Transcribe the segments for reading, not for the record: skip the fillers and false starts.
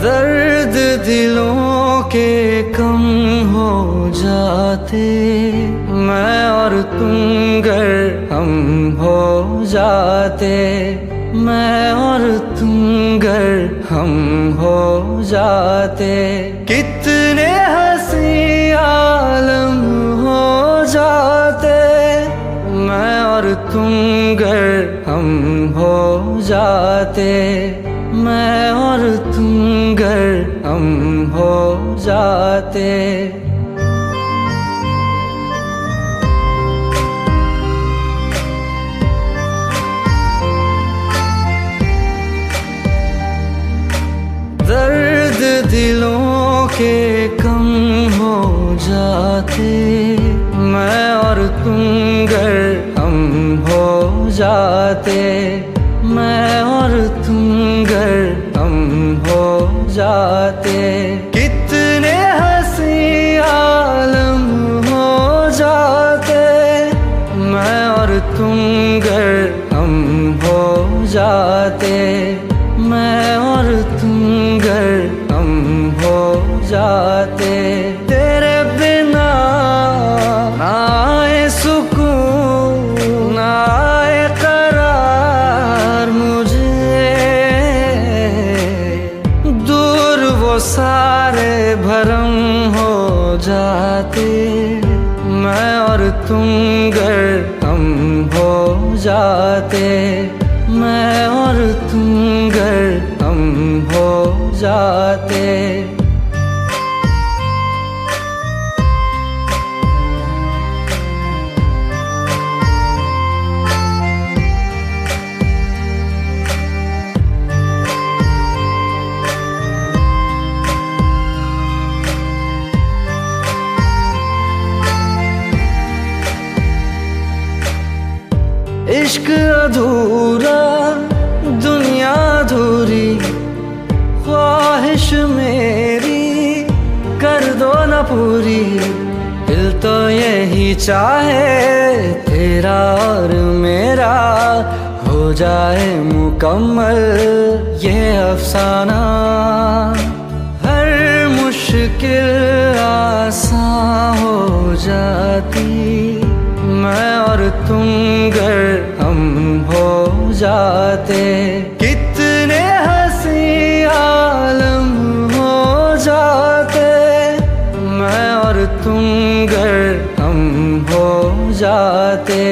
दर्द दिलों के कम हो जाते, मैं और तुम गर हम हो जाते, मैं और तुम गर हम हो जाते। कितने हंसी आलम हो जाते, मैं और तुम गर हम हो जाते, मैं और तुम गर हम हो जाते। दर्द दिलों के कम हो जाते, मैं और तुम गर हम हो जाते, मैं और तुम गर हम हो जाते। कितने हंसी आलम हो जाते, मैं और तुम गर हम हो जाते, मैं और तुम गर हम हो जाते। तेरे बिना ना आए सुकून, ना आए करार मुझे, दूर वो सारे भरम हो जाते, मैं और तुम गर हम हो जाते, मैं और तुम गर हम हो जाते। इश्क अधूरा दुनिया अधूरी, ख्वाहिश मेरी कर दो न पूरी। दिल तो यही चाहे तेरा और मेरा हो जाए मुकम्मल ये अफसाना। हर मुश्किल आसान हो जाती, मैं और तुम गर हम हो जाते। कितने हंसी आलम हो जाते, मैं और तुम गर हम हो जाते,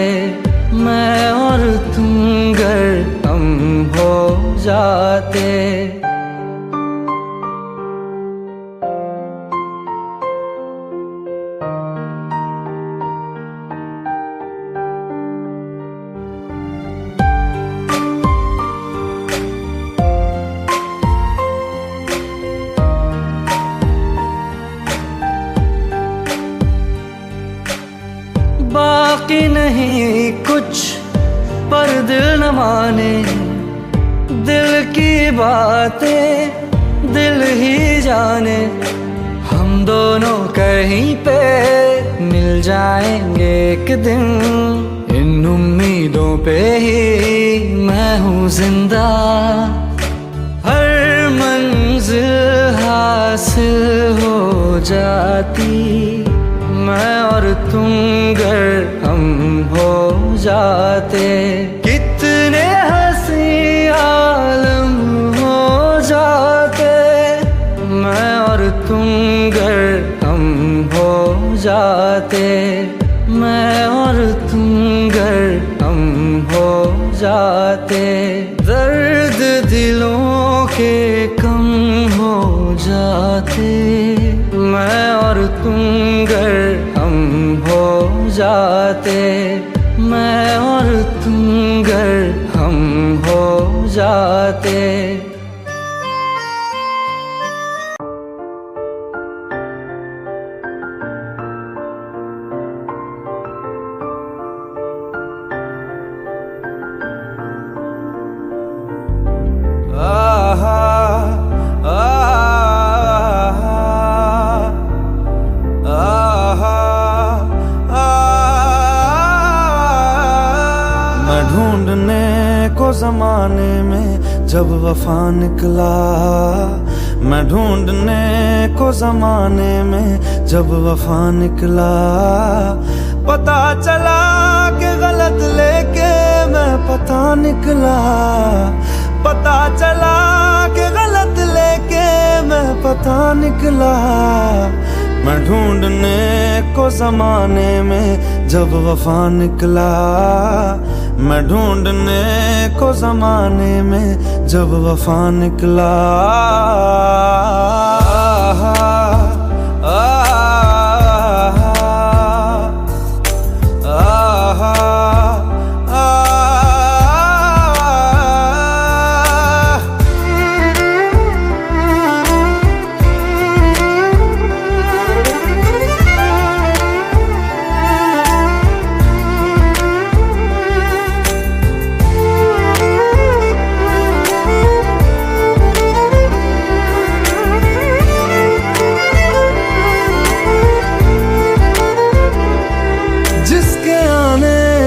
मैं और तुम गर हम हो जाते। बाकी नहीं कुछ पर दिल न माने, दिल की बातें दिल ही जाने। हम दोनों कहीं पे मिल जाएंगे एक दिन, इन उम्मीदों पे ही मैं हूँ जिंदा। हर मंजिल हासिल हो जाती, मैं और तुम गर हम हो जाते। कितने हंसी आलम हो जाते, मैं और तुम गर हम हो जाते, मैं और तुम गर हम हो जाते। दर्द दिलों के कम हो जाते, मैं और तुम गर हम हो जाते, मैं और तुम गर हम हो जाते। ढूंढने को जमाने में जब वफा निकला, मैं ढूंढने को जमाने में जब वफा निकला, पता चला कि गलत लेके मैं पता निकला। पता चला कि गलत लेके मैं पता निकला। मैं ढूंढने को जमाने में जब वफा निकला, मैं ढूंढने को जमाने में जब वफा निकला।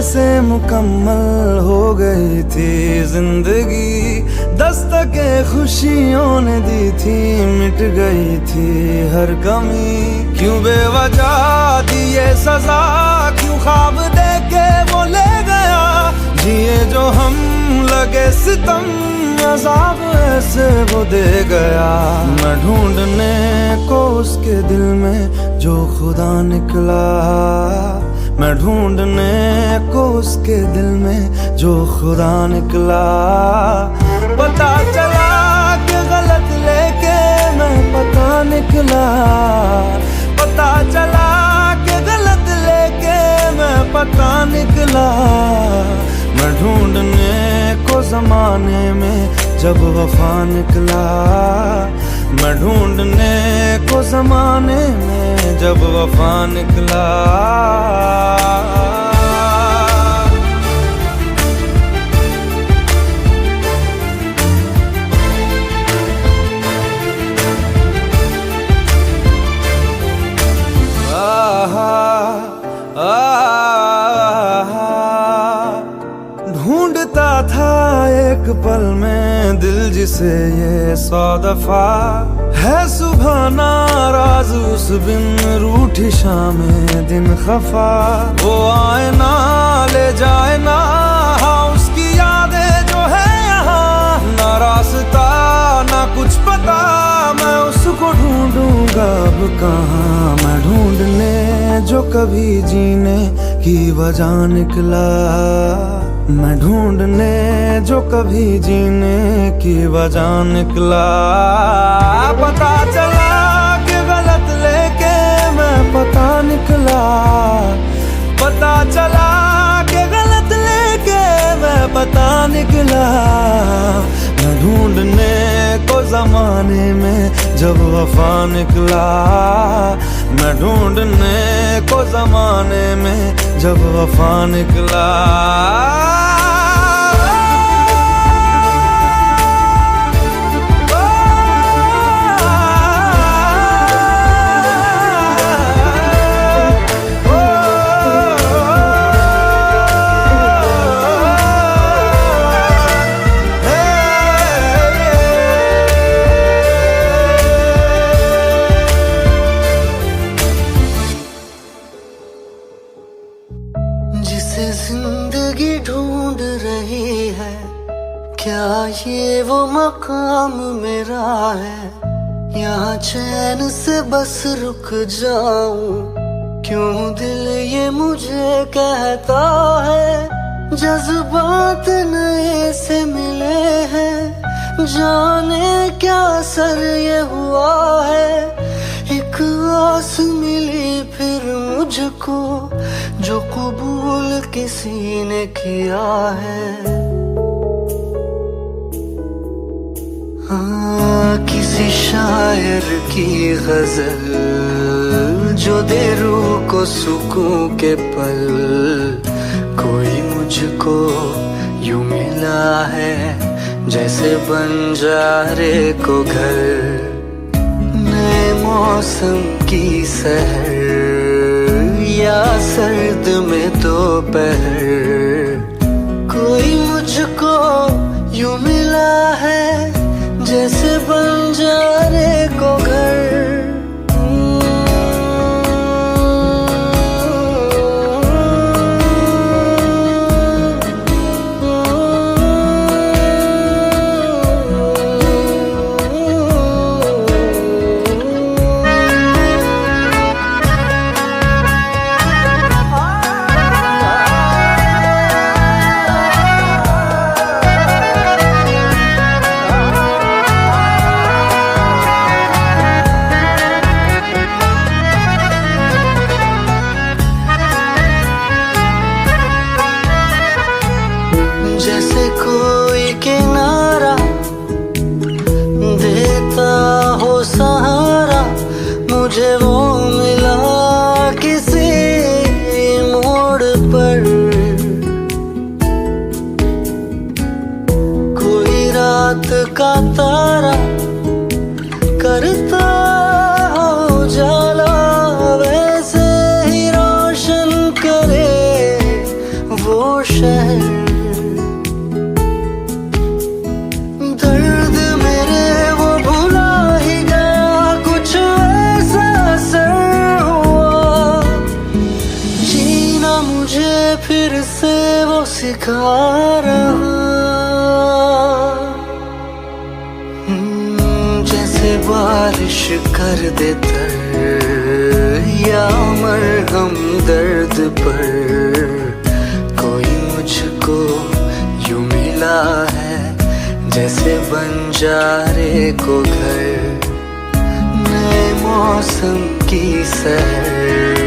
से मुकम्मल हो गई थी जिंदगी, दस्तके खुशियों ने दी थी, मिट गई थी हर कमी। क्यों बेवजह दी ये सजा, क्यों ख्वाब देके वो ले गया, जिए जो हम लगे सितम, अज़ाब ऐसे वो दे गया। मैं ढूंढने को उसके दिल में जो खुदा निकला, मैं ढूंढने को उसके दिल में जो खुदा निकला। पता चला कि गलत लेके मैं पता निकला। पता चला कि गलत लेके मैं पता निकला। मैं ढूंढने को जमाने में जब वफा निकला, मैं ढूंढने को जमाने में जब वफा निकला। ढूंढता था एक पल में दिल जिसे ये 100 दफा, है सुबह नाराज उस बिन रूठी शामें दिन खफा। वो आए ना ले जाए ना, हाँ उसकी यादें जो है यहाँ, ना रास्ता ना कुछ पता, मैं उसको ढूंढूंगा अब कहाँ। मैं ढूंढने जो कभी जीने की वजह निकला, मैं ढूंढने जो कभी जीने की वजह निकला। पता चला कि गलत लेके मैं पता निकला। पता चला कि गलत लेके मैं पता निकला। मैं ढूंढने को जमाने में जब वफा निकला, मैं ढूंढने को जमाने में जब वफा निकला। जिसे जिंदगी ढूंढ रही है, क्या ये वो मकाम मेरा है? यहाँ चैन से बस रुक जाऊं, क्यों दिल ये मुझे कहता है। जज्बात नए से मिले हैं, जाने क्या असर ये हुआ है। एक आस मिली फिर मुझको, जो कबूल किसी ने किया है। हाँ, किसी शायर की गजल जो दे रूह को सुकून के पल, कोई मुझको यूं मिला है जैसे बंजारे को घर। नए मौसम की सहर या सर्द में दोपहर, कोई मुझको यूं मिला है जैसे बंजारे शहर। दर्द मेरे वो भुला ही गया, कुछ ऐसा असर हुआ। जीना मुझे फिर से वो सिखा रहा। जैसे बारिश कर दे तर, या मरहम दर्द पर, कोई मुझको यूं मिला है जैसे बंजारे को घर। नए मौसम की सहर,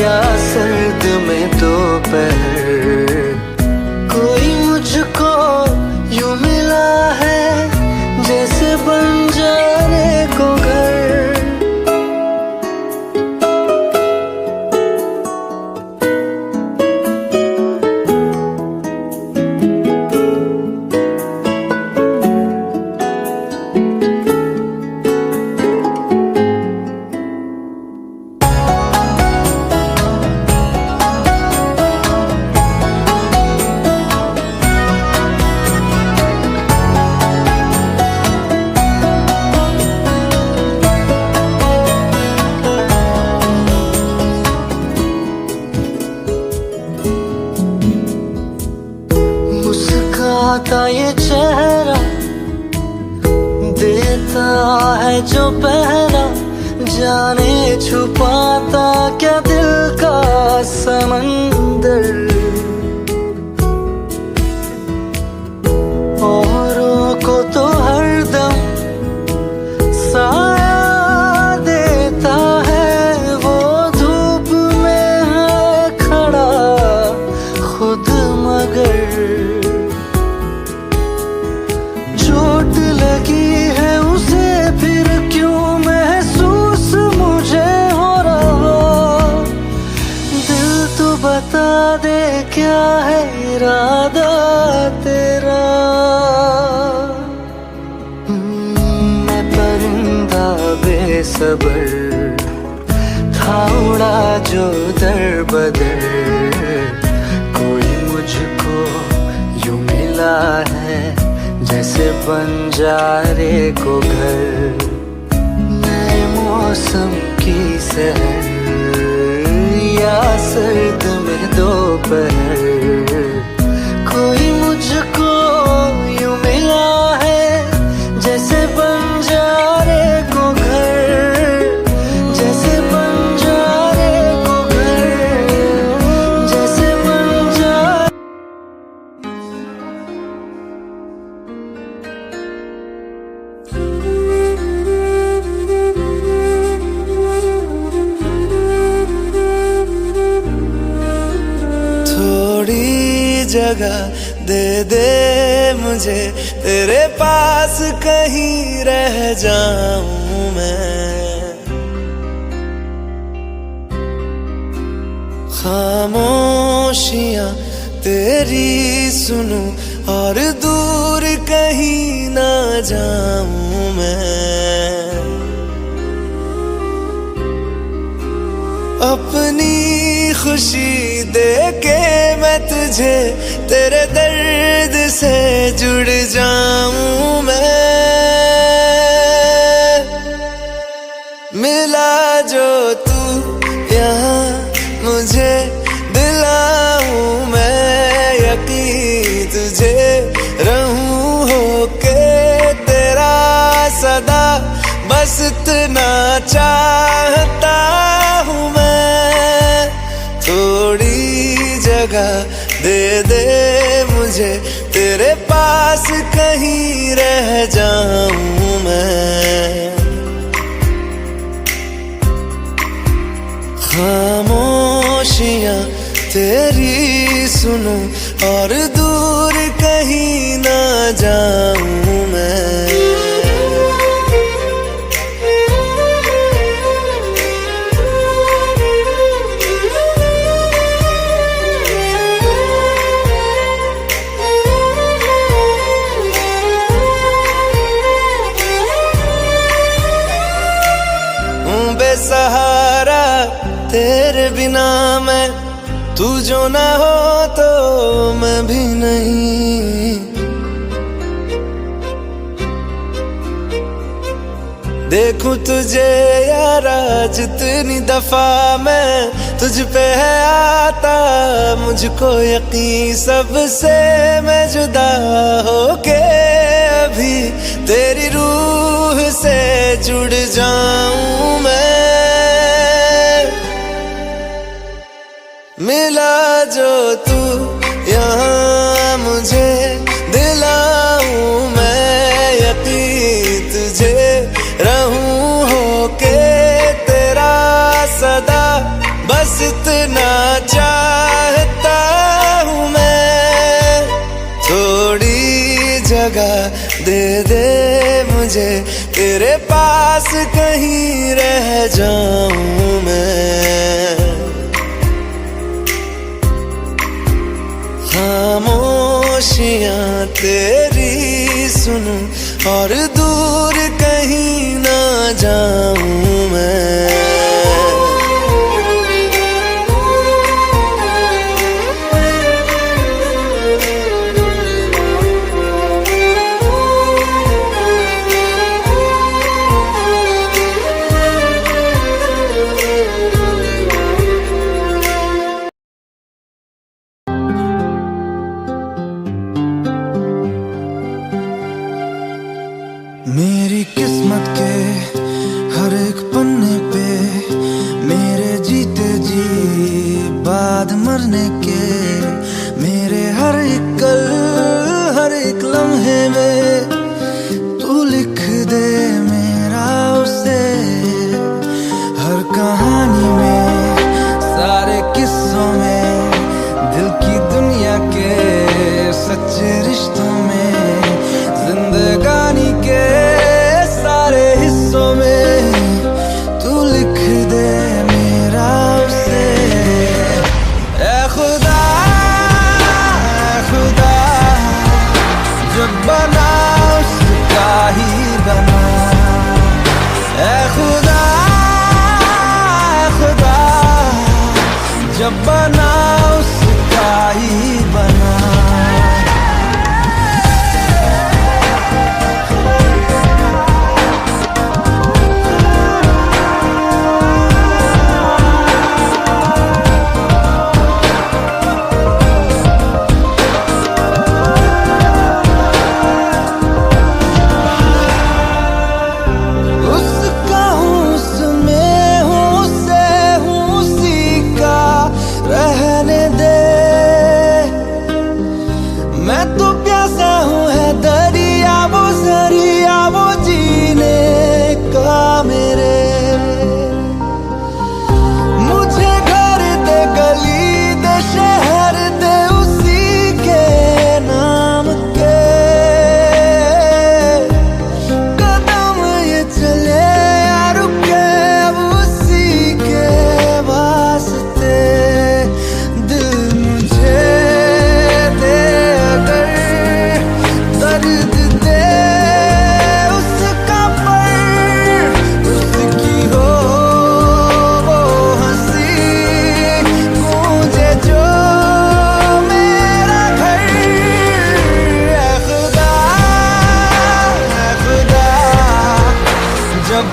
या सर्द में दोपहर, कोई मुझको यूं मिला है जैसे बंजारे को घर। मुस्काता ये चेहरा देता है जो पहरा, जाने छुपाता क्या दिल का समंदर। औरों को तो हरदम साया देता है, वो धूप में है खड़ा खुद मगर। चोट लगी है उसे फिर क्यों महसूस मुझे हो रहा। दिल तो बता दे क्या है इरादा तेरा। मैं परिंदा बेसबर था, उड़ा जो दर बदर, कोई मुझको यूं मिला है जैसे बंजारे को घर। नए मौसम की सहर, या सर्द में दोपहर, कोई मुझको यूं मिला है जैसे बंजारे को घर। जैसे बंजारे को घर, जैसे बंजारे। जगह दे दे मुझे, तेरे पास कहीं रह जाऊं मैं। खामोशियां तेरी सुनूं और दूर कहीं ना जाऊं मैं। अपनी खुशी दे के मैं तुझे तेरे दर्द से जुड़ जाऊं मैं। मिला जो तू यहाँ मुझे दिलाऊं मैं यकीन तुझे रहूं होके तेरा सदा, बस इतना चाहता हूँ मैं। थोड़ी जगह दे दे मुझे, तेरे पास कहीं रह जाऊं मैं। खामोशियां तेरी सुनूं और दूर कहीं ना जाऊं मैं। बेसहारा तेरे बिना मैं, तू जो ना हो तो देखूं तुझे यारा जितनी दफा मैं तुझ पे है आता, मुझको यकीन सबसे मैं जुदा होके अभी तेरी रूह से जुड़ जाऊं मैं। मिला जो तू यहाँ मुझे दिलाऊं मैं यकीन तुझे रहूं होके तेरा सदा, बस इतना चाहता हूँ मैं। थोड़ी जगह दे दे मुझे तेरे पास, कहीं रह जाऊं मैं। खामोशियां तेरी सुनूं और दूर कहीं ना जाऊं मैं। मेरी किस्मत के हर एक पन्ने पे मेरे जीते जी बाद मरने के, मेरे हर एक कल हर एक लम्हे में तू लिख दे मेरा उसे। हर कहानी में सारे किस्सों में दिल की दुनिया के सच्चे रिश्तों में, जिंदगानी के सारे हिस्सों में तू लिख दे मेरा उसे। ऐ खुदा जब बना उसका ही बना। ऐ खुदा जब बना उसका ही बना।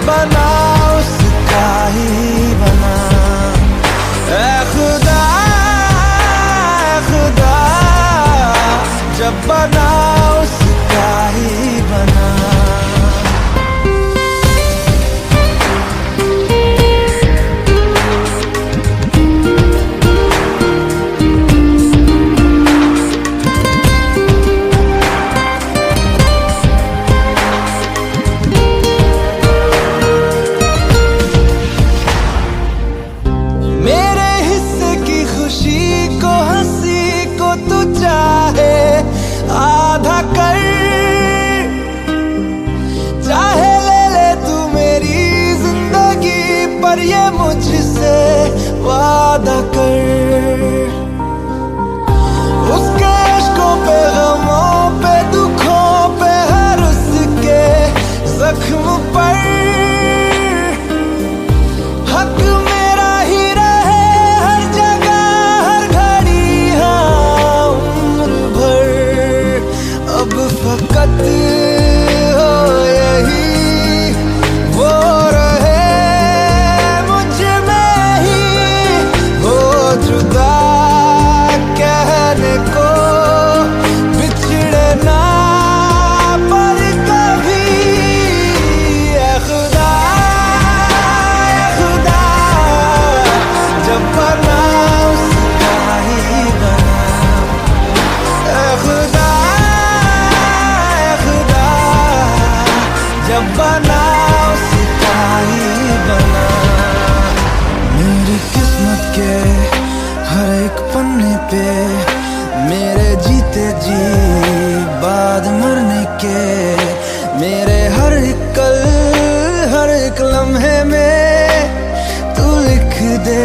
बना उसका ही बना। ऐ खुदा जब बना उसका ही बना। आधा कर चाहे ले ले तू मेरी जिंदगी, पर ये मुझसे वादा कर। उसके इश्कों पे गमों पे दुखों पे हर उसके जख्म पर हक मेरा ही रहे हर जगह हर घड़ी, हाँ उम्र भर। अब फकत हो यही वो पन्ने पे मेरे जीते जी बाद मरने के, मेरे हर एक कल हर एक लम्हे में तू लिख दे